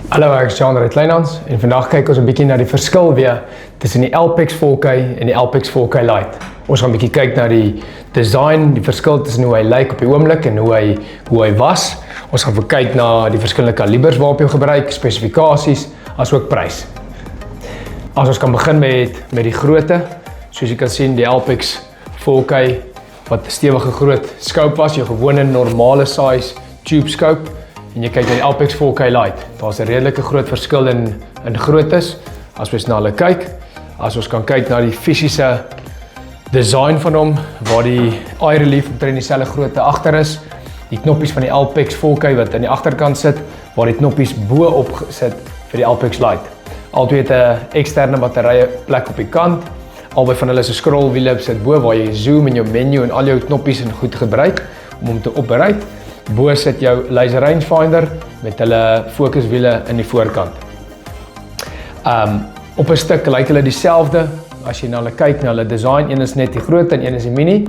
Hallo, ek is Jean Kleinhans en vandag kyk ons 'n bietjie na die verskil weer tussen die Alpex 4K en die Alpex 4K Lite. Ons gaan 'n bietjie kyk na die design, die verskil tussen hoe hy lyk op die oomblik en hoe hy was. Ons gaan kyk na die verskillende kalibers waarop jy gebruik, spesifikasies, asook prys. As ons kan begin met die grootte, soos jy kan sien, die Alpex 4K wat 'n stewige groot scope was, jou gewone normale size tube scope. En jy kyk na die Alpex 4K Lite. Daar's 'n redelike groot verskil in groottes as ons na hulle kyk. As ons kan kyk na die fisiese design van hom, waar die eye relief omtrent dieselfde grootte agter is, die knoppies van die Alpex 4K wat aan die agterkant sit, waar die knoppies bo-op sit vir die Alpex Lite. Albei het 'n eksterne batterye plek op die kant. Albei van hulle is 'n scrollwiele sit bo waar jy zoom en jou menu en al jou knoppies en goed gebruik om hom te operate. Bo sit jou laser rangefinder met hulle fokuswiele in die voorkant. Op 'n stuk lyk hulle dieselfde as jy na hulle kyk, na hulle design. Een is net die groot en een is die mini.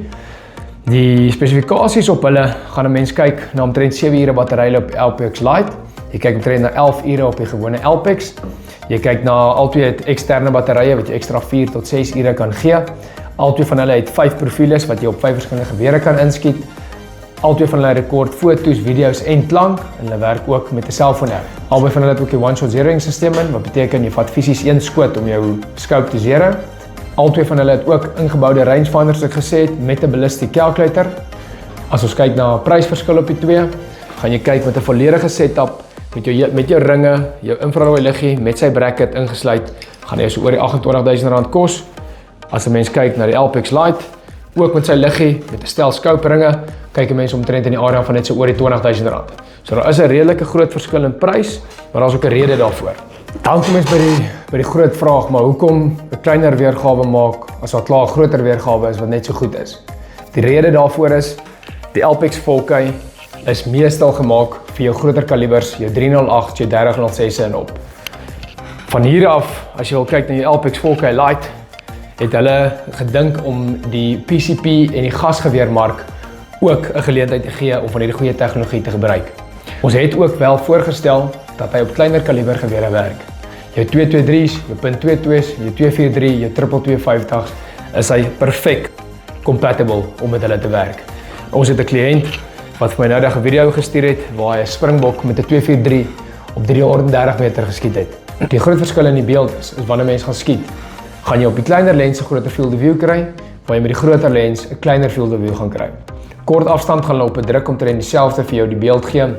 Die spesifikasies op hulle gaan 'n mens kyk na omtrent 7 ure battery op Alpex Lite. Jy kyk omtrent na 11 ure op die gewone Alpex. Jy kyk na albei het eksterne batterye wat jy ekstra 4 tot 6 ure kan gee. Albei van hulle het 5 profieles wat jy op 5 verskillende gewere kan inskiet. Albei van hulle rekord foto's, video's en klank en hulle werk ook met 'n selfoon app. Albei van hulle het ook die one-shot zeroing stelsel in, wat beteken jy vat fisies een skoot om jou scope te zero. Albei van hulle het ook ingeboude rangefinders wat ek gesê het met 'n ballistic calculator. As ons kyk na prysverskil op die twee, gaan jy kyk met 'n volledige setup met jou ringe, jou infrarooi liggie met sy bracket ingesluit, gaan hy so oor die R28,000 kos. As 'n mens kyk na die Alpex Lite, ook met sy liggie met 'n stel scope ringe, kyk 'n mens omtrent in die area van net so oor die R20,000. So daar is 'n redelike groot verskil in prys, maar daar's ook 'n rede daarvoor. Dan kom ons by die groot vraag, maar hoekom 'n kleiner weergawe maak as wat klaar 'n groter weergawe is wat net so goed is? Die rede daarvoor is die Alpex 4K is meestal gemaak vir jou groter kalibers, jou 308, jou 3006 en op. Van hier af, as jy wil kyk na die Alpex 4K Lite, het hulle gedink om die PCP en die gasgeweermark ook 'n geleentheid te gee om van hierdie goeie tegnologie te gebruik. Ons het ook wel voorgestel dat hy op kleiner kaliber gewere werk. Jou 223's, jou .22's, jou 243, jou 22250's is hy perfek compatible om met hulle te werk. Ons het 'n kliënt wat vir my nou 'n video gestuur het waar hy 'n springbok met 'n 243 op 330 meter geskiet het. Die groot verskil in die beeld is wanneer mens gaan skiet, gaan jy op die kleiner lens 'n groter field of view kry, waar jy met die groter lens 'n kleiner field of view gaan kry. Kort afstand gaan hulle op 'n druk omtrent dieselfde vir jou die beeld gee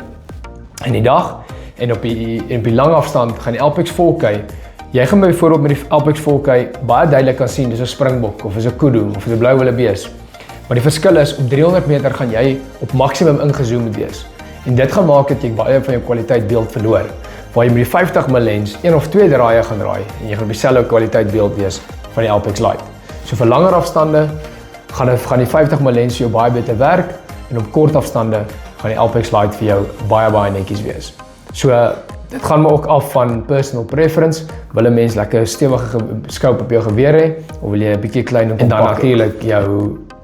in die dag, en op die lang afstand gaan die Alpex 4K, jy gaan byvoorbeeld met die Alpex 4K baie duidelik kan sien dis 'n springbok of is 'n kudu of is 'n blou wildebees. Maar die verskil is op 300 meter gaan jy op maksimum ingezoom moet wees. En dit gaan maak dat jy baie van jou kwaliteit beeld verloor. Waar jy met die 50mm lens 1 of 2 draaie gaan draai en jy gaan op dieselfde kwaliteit beeld wees van die Alpex Lite. So vir langer afstande gaan die 50mm lens vir jou baie beter werk en op kort afstande gaan die Alpex Lite vir jou baie netjies wees. So dit gaan maar ook af van personal preference. Wil 'n mens lekker stewige scope op jou geweer hê of wil jy 'n bietjie klein en dan natuurlik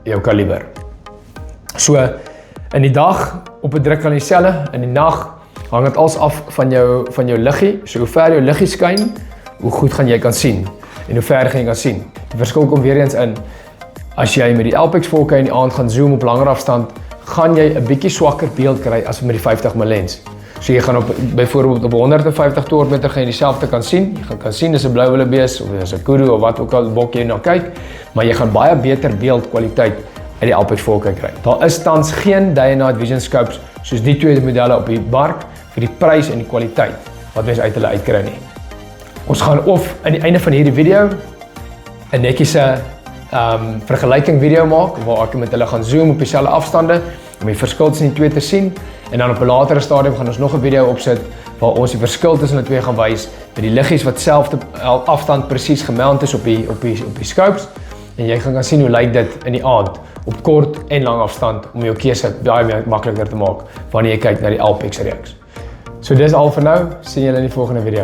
jou kaliber. So in die dag op 'n druk kan dieselfde, in die nag hang dit als af van jou liggie. So hoe ver jou liggie skyn, hoe goed gaan jy kan sien en hoe ver gaan jy kan sien. Die verskil kom weer eens in. As jy met die Alpex 4K in die aand gaan zoom op langer afstand, gaan jy 'n bietjie swakker beeld kry as met die 50mm lens. So jy gaan byvoorbeeld op 150 toortmeter gaan jy dieselfde kan sien. Jy kan sien dis 'n blou wildebees of dis 'n kudu of wat ook al bok jy nou kyk, maar jy gaan baie beter beeldkwaliteit uit die Alpex 4K kry. Daar is tans geen day and night vision scopes soos die twee modelle op die mark vir die prys en die kwaliteit wat mens uit hulle uitkry nie. Ons gaan of aan die einde van hierdie video 'n netjiese vergelyking video maak waar ek met hulle gaan zoom op dieselfde afstande om die verskil tussen die twee te sien, en dan op 'n latere stadium gaan ons nog 'n video opsit waar ons die verskil tussen die twee gaan wys met die liggies wat selfde afstand presies gemount is op die scopes, en jy gaan sien hoe lyk dit in die aand op kort en lang afstand om jou keuse baie makliker te maak wanneer jy kyk na die Alpex reeks. So dis al vir nou, sien julle in die volgende video.